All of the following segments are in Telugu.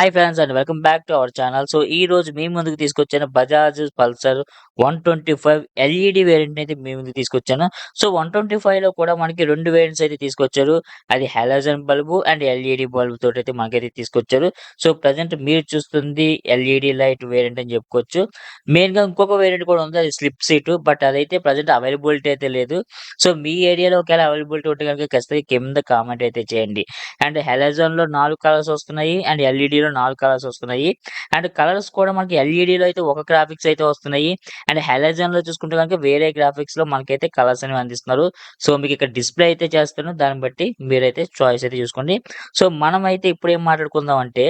Hi friends and welcome back to our channel. So ఈ రోజు మీ ముందుకు తీసుకొచ్చాను బజాజ్ పల్సర్ 125 ఎల్ఈడి వేరియంట్ అయితే మీ ముందుకు తీసుకొచ్చాను. సో 125లో కూడా మనకి 2 వేరియంట్స్ అయితే తీసుకొచ్చారు. అది halogen bulb and LED bulb తోటైతే మనకైతే తీసుకొచ్చారు. సో ప్రెజెంట్ మీరు చూస్తుంది ఎల్ఈడి లైట్ వేరియంట్ అని చెప్పుకోవచ్చు. మెయిన్‌గా ఇంకొక వేరియంట్ కూడా ఉంది. అది స్లిప్ సీటు. బట్ అదైతే ప్రెజెంట్ అవైలబిలిటీ అయితే లేదు. సో మీ ఏరియాలో ఒకవేళ అవైలబిలిటీ ఉంటే గనుక ఖచ్చితంగా కింద కామెంట్ అయితే చేయండి. అండ్ హాలోజన్‌లో 4 కలర్స్ వస్తున్నాయి. అండ్ ఎల్ఈడీలో 4 కలర్స్ వస్తున్నాయి. అండ్ కలర్స్ కూడా మనకి ఎల్ఈడీలో అయితే ఒక గ్రాఫిక్స్ అయితే వస్తున్నాయి. అండ్ హాలోజన్‌లో చూసుకుంటే గనుక వేరే గ్రాఫిక్స్‌లో మనకైతే కలర్స్ అనేవి అందిస్తున్నారు. సో మీకు ఇక్కడ డిస్‌ప్లే అయితే చేస్తాను. దాన్ని బట్టి మీరైతే చాయిస్ అయితే చూసుకోండి. సో మనమైతే ఇప్పుడు ఏం మాట్లాడుకుందాం అంటే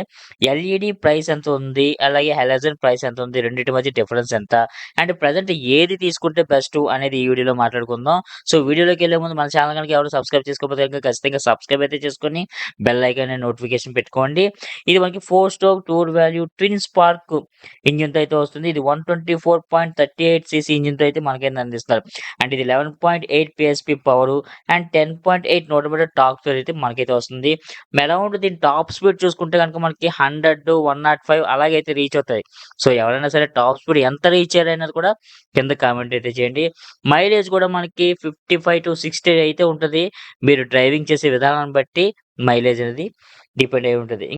ఎల్ఈడీ ప్రైస్ ఎంత ఉంది? అలాగే హాలోజన్ ప్రైస్ ఎంత ఉంది? రెండిటి మధ్య డిఫరెన్స్ ఎంత? అండ్ ప్రెజెంట్ ఏది తీసుకుంటే బెస్టు అనేది ఈ వీడియోలో మాట్లాడుకుందాం. సో వీడియోలోకెళ్ళే ముందు మన ఛానల్ గనుక ఎవరు సబ్స్క్రైబ్ చేసుకోకపోతే గనుక ఖచ్చితంగా సబ్స్క్రైబ్ అయితే చేసుకొని బెల్ ఐకాన్ అండ్ నోటిఫికేషన్ పెట్టుకోండి. ఇది మనకి 4 stroke four valve twin spark ఇంజిన్‌తో అయితే వస్తుంది. ఇది 124.38 సీసీ ఇంజిన్‌తో అయితే మనకైతే అందిస్తారు. అంటే ఇది 11.8 పీఎస్‌పీ పవరు అండ్ 10.8 న్యూటన్ టార్క్‌తో అయితే మనకైతే వస్తుంది. అరౌండ్ దీని టాప్ స్పీడ్ చూసుకుంటే గనుక మనకి 100, 105 అలాగైతే రీచ్ అవుతాయి. సో ఎవరైనా సరే టాప్ స్పీడ్ ఎంత రీచ్ అయ్యారనేది కూడా కింద కామెంట్ అయితే చేయండి. మైలేజ్ కూడా మనకి 55-60 అయితే ఉంటది. మీరు డ్రైవింగ్ చేసే విధానాన్ని బట్టి మైలేజ్ అనేది డిపెండ్ అయి ఉంటది.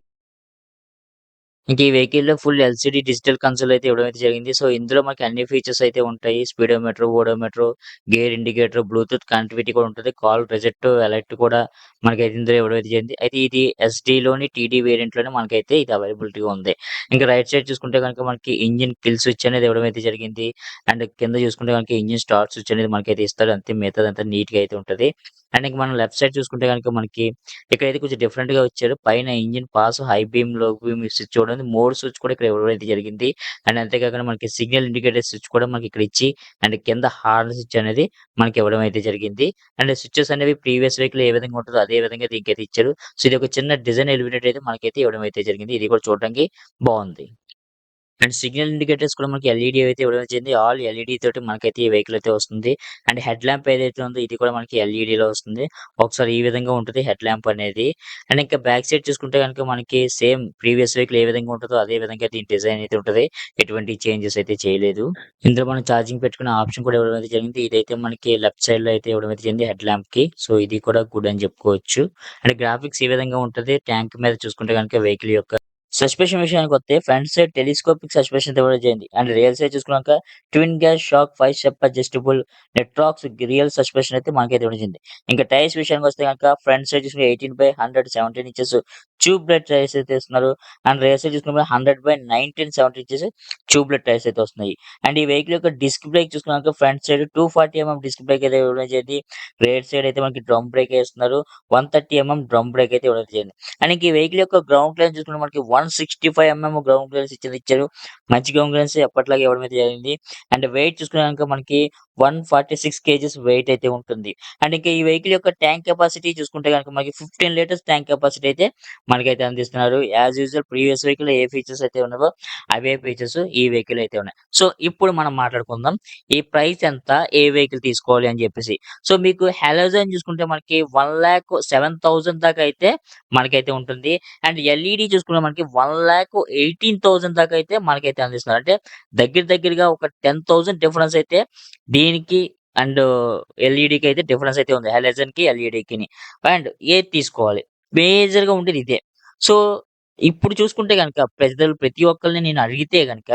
ఇంక ఈ వెహికల్‌లో ఫుల్ ఎల్‌సీడీ డిజిటల్ కన్సోల్ అయితే ఇవ్వడం అయితే జరిగింది. సో, ఇందులో మనకి అన్ని ఫీచర్స్ అయితే ఉంటాయి. Speedometer, odometer, gear indicator, Bluetooth connectivity కూడా ఉంటది. కాల్ రిజెక్ట్, అలర్ట్ కూడా మనకైతే ఇందులో ఇవ్వడం అయితే జరిగింది. అయితే ఇది ఎస్‌డీలోని, టీడీ వేరియంట్‌లోనే మనకైతే ఇది అవైలబిలిటీగా ఉంది. ఇంకా రైట్ సైడ్ చూసుకుంటే గనుక మనకి ఇంజిన్ కిల్ స్విచ్ అనేది ఇవ్వడం అయితే జరిగింది. అండ్ కింద చూసుకుంటే మనకి ఇంజిన్ స్టార్ట్ స్విచ్ అనేది మనకైతే ఇస్తాడు. అంతే మిగతాదంతా నీట్‌గా అయితే ఉంటది. అండ్ ఇంక మనం లెఫ్ట్ సైడ్ చూసుకుంటే గనుక మనకి ఇక్కడైతే కొంచెం డిఫరెంట్‌గా ఇచ్చారు. పైన ఇంజిన్ పాస్, హై బీమ్, లో బీమ్ స్విచ్ చూడండి. 3 స్విచ్ కూడా ఇక్కడ ఇవ్వడం అయితే జరిగింది. అండ్ అంతే కాకుండా మనకి సిగ్నల్ ఇండికేటర్ స్విచ్ కూడా మనకి ఇక్కడ ఇచ్చి అండ్ కింద హార్న్ స్విచ్ అనేది మనకి ఇవ్వడం అయితే జరిగింది. అండ్ స్విచెస్ అనేవి ప్రీవియస్ వెహికల్‌లో ఏ విధంగా ఉంటదో అదే విధంగా దీనికైతే ఇచ్చారు. సో, ఇది ఒక చిన్న డిజైన్ ఎలివేటెడ్ అయితే మనకైతే ఇవ్వడం అయితే జరిగింది. ఇది కూడా చూడడానికి బావుంది. అండ్ సిగ్నల్ ఇండికేటర్స్ కూడా మనకి ఎల్ఈడీ అయితే ఇవ్వడం జరిగింది. ఆల్ ఎల్ఈడీ తోటి మనకైతే ఈ వెహికల్ అయితే వస్తుంది. అండ్ హెడ్ ల్యాంప్ ఏదైతే ఉందో ఇది కూడా మనకి ఎల్ఈడీలో వస్తుంది. ఒకసారి ఈ విధంగా ఉంటది హెడ్ ల్యాంప్ అనేది. అండ్ ఇంకా బ్యాక్ సైడ్ చూసుకుంటే గనుక మనకి సేమ్ ప్రీవియస్ వెహికల్ ఏ విధంగా ఉంటదో అదే విధంగా దీని డిజైన్ అయితే ఉంటది. ఎటువంటి చేంజెస్ అయితే చేయలేదు. ఇందులో మనం ఛార్జింగ్ పెట్టుకునే ఆప్షన్ కూడా ఇవ్వడం అయితే జరిగింది. ఇదైతే మనకి లెఫ్ట్ సైడ్‌లో అయితే ఇవ్వడం అయితే జరిగింది హెడ్ ల్యాంప్‌కి. సో, ఇది కూడా గుడ్ అని చెప్పుకోవచ్చు. అండ్ గ్రాఫిక్స్ ఈ విధంగా ఉంటది. ట్యాంక్ మీద చూసుకుంటే గనుక వెహికల్ యొక్క సస్పెన్షన్ విషయానికొస్తే ఫ్రంట్ సైడ్ టెలిస్కోపిక్ సస్పెన్షన్ ఇవ్వడం జరిగింది. అండ్ రియల్ సైడ్ చూసుకున్నాక twin gas shock 5 step adjustable Nitrox rear suspension అయితే మనకైతే ఇవ్వడం జరిగింది. ఇంకా టైర్స్ విషయానికొస్తే గనక ఫ్రంట్ సైడ్ చూసుకుంటే 18/100 17 ఇంచెస్ ట్యూబ్‌లెస్ టైర్స్ అయితే ఇస్తున్నారు. అండ్ రియర్ సైడ్ చూసుకుంటే 100/19 70 ఇంచెస్ ట్యూబ్‌లెస్ టైర్స్ అయితే వస్తున్నాయి. అండ్ ఈ వెహికల్ యొక్క డిస్క్ బ్రేక్ చూసుకున్నాక ఫ్రంట్ సైడ్ 240 డిస్క్ బ్రేక్ అయితే ఇవ్వడం జరిగింది. రియర్ సైడ్ అయితే మనకి డ్రమ్ బ్రేక్ ఏస్తున్నారు. 130 డ్రమ్ బ్రేక్ అయితే ఇవ్వడం జరిగింది. అండ్ ఇంక ఈ వెహికల్ యొక్క గ్రౌండ్ క్లియరెన్స్ చూసుకుంటే మనకి 165 గ్రౌండ్ క్లియరెన్స్ ఇచ్చారు. మంచి గ్రౌండ్ క్లియరెన్స్ ఎప్పటిలాగే ఇవ్వడం అయితే జరిగింది. అండ్ వెయిట్ చూసుకునే గనుక మనకి 146 కేజీస్ వెయిట్ అయితే ఉంటుంది. అండ్ ఇంకా ఈ వెహికల్ యొక్క ట్యాంక్ కెపాసిటీ చూసుకుంటే గనుక మనకి 15 లీటర్స్ ట్యాంక్ కెపాసిటీ అయితే మనకైతే అందిస్తున్నారు. యాస్ యూజువల్ ప్రీవియస్ వెహికల్‌లో ఏ ఫీచర్స్ అయితే ఉన్నావో అవే ఫీచర్స్ ఈ వెహికల్ అయితే ఉన్నాయి. సో ఇప్పుడు మనం మాట్లాడుకుందాం. ఈ ప్రైస్ ఎంత? ఏ వెహికల్ తీసుకోవాలి అని చెప్పేసి. సో మీకు హాలోజన్ చూసుకుంటే మనకి 1,07,000 దాకా అయితే మనకైతే ఉంటుంది. అండ్ ఎల్ఈడీ చూసుకుంటే మనకి 1,18,000 దాకా అయితే మనకైతే అందిస్తున్నారు. అంటే దగ్గరగా ఒక 10,000 డిఫరెన్స్ అయితే దీనికి అండ్ ఎల్ఈడీకి అయితే డిఫరెన్స్ అయితే ఉంది. హాలోజన్‌కి, ఎల్ఈడీకిని. అండ్ ఏది తీసుకోవాలి? మేజర్‌గా ఉండేది ఇదే. సో ఇప్పుడు చూసుకుంటే గనక ప్రతి ఒక్కళ్ళని నేను అడిగితే గనక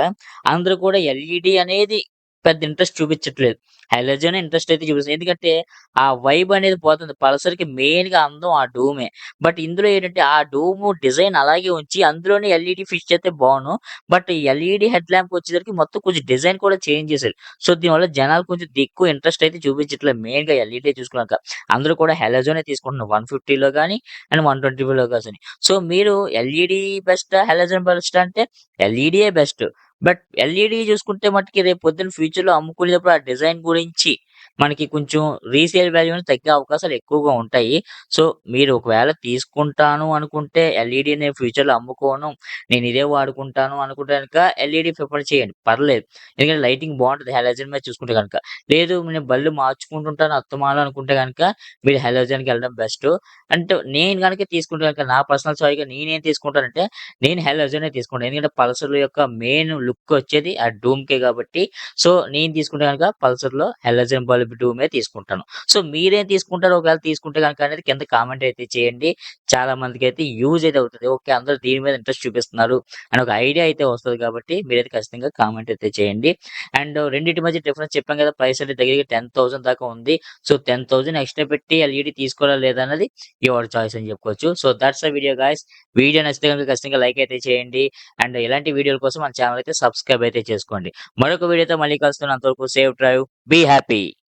అందరూ కూడా ఎల్ఈడీ అనేది పెద్ద ఇంట్రెస్ట్ చూపించట్లేదు. హాలోజనే ఇంట్రెస్ట్ అయితే చూపిస్తుంది. ఎందుకంటే ఆ వైబ్ అనేది పోతుంది. పల్సర్‌కి మెయిన్‌గా అందం ఆ డూమే. బట్ ఇందులో ఏంటంటే ఆ డూము డిజైన్ అలాగే ఉంచి అందులోనే ఎల్ఈడీ ఫిక్స్ చేస్తే బావును. బట్ ఎల్ఈడీ హెడ్ ల్యాంప్ వచ్చేసరికి మొత్తం కొంచెం డిజైన్ కూడా చేంజ్ చేశారు. సో దీనివల్ల జనాలు కొంచెం ఎక్కువ ఇంట్రెస్ట్ అయితే చూపించట్లేదు. మెయిన్‌గా ఎల్ఈడీ చూసుకున్నాక. అందరూ కూడా హాలోజనే తీసుకుంటున్నారు. 150లో గాని అండ్ 125లో గాని. సో మీరు ఎల్ఈడీ బెస్టా? హాలోజన్ బెస్టా అంటే ఎల్ఈడీయే బెస్ట్. బట్ ఎల్ఈడీ చూసుకుంటే మట్టుకి రేపు పొద్దున్న ఫ్యూచర్‌లో అమ్ముకునేటప్పుడు ఆ డిజైన్ గురించి మనకి కొంచెం రీసేల్ వాల్యూ అనేది తగ్గే అవకాశాలు ఎక్కువగా ఉంటాయి. సో, మీరు ఒకవేళ తీసుకుంటాను అనుకుంటే ఎల్ఈడీని ఫ్యూచర్‌లో అమ్ముకోను, నేను ఇదే వాడుకుంటాను అనుకుంటే గనక ఎల్ఈడీ ప్రిఫర్ చేయండి. పర్లేదు. ఎందుకంటే లైటింగ్ బావుంటది హాలోజన్ మీద చూసుకుంటే గనక. లేదు నేను బల్బు మార్చుకుంటుంటాను అస్తమానం అనుకుంటే గనక మీరు హాలోజన్‌కెళ్ళడం బెస్టు. అంటే నేను గనక తీసుకుంటే గనక నా పర్సనల్ చాయిస్‌గా నేనేం తీసుకుంటానంటే నేను హాలోజనే తీసుకుంటాను. ఎందుకంటే పల్సర్ యొక్క మెయిన్ లుక్ వచ్చేది ఆ డూమ్‌కే కాబట్టి సో, నేను తీసుకుంటే గనక పల్సర్‌లో హాలోజన్ బల్బ్ డూమే తీసుకుంటాను. సో, మీరేం తీసుకుంటారో ఒకవేళ తీసుకుంటే గనక అనేది కింద కామెంట్ అయితే చేయండి. చాలా మందికైతే యూజ్ అయితే అవుతది. ఓకే. అందరూ దీని మీద ఇంట్రెస్ట్ చూపిస్తున్నారు అని ఒక ఐడియా అయితే వస్తది కాబట్టి మీరైతే ఖచ్చితంగా కామెంట్ అయితే చేయండి. అండ్ రెండిటి మధ్య డిఫరెన్స్ చెప్పాం కదా! ప్రైస్ అనేది దగ్గర దగ్గర 10,000 దాకా ఉంది. సో, 10,000 ఎక్స్‌ట్రా పెట్టి ఎల్ఈడీ తీసుకోవాలా లేదా అన్నది యువర్ చాయిస్ అని చెప్పుకోవచ్చు. So, that's the video guys. Video నచ్చితే గనుక ఖచ్చితంగా లైక్ అయితే చేయండి. అండ్ ఇలాంటి వీడియోల కోసం మన ఛానెల్ అయితే సబ్స్క్రైబ్ అయితే చేసుకోండి. మరొక వీడియోతో మళ్ళీ కలుస్తాను. అంతవరకు సేఫ్ డ్రైవ్. Be happy.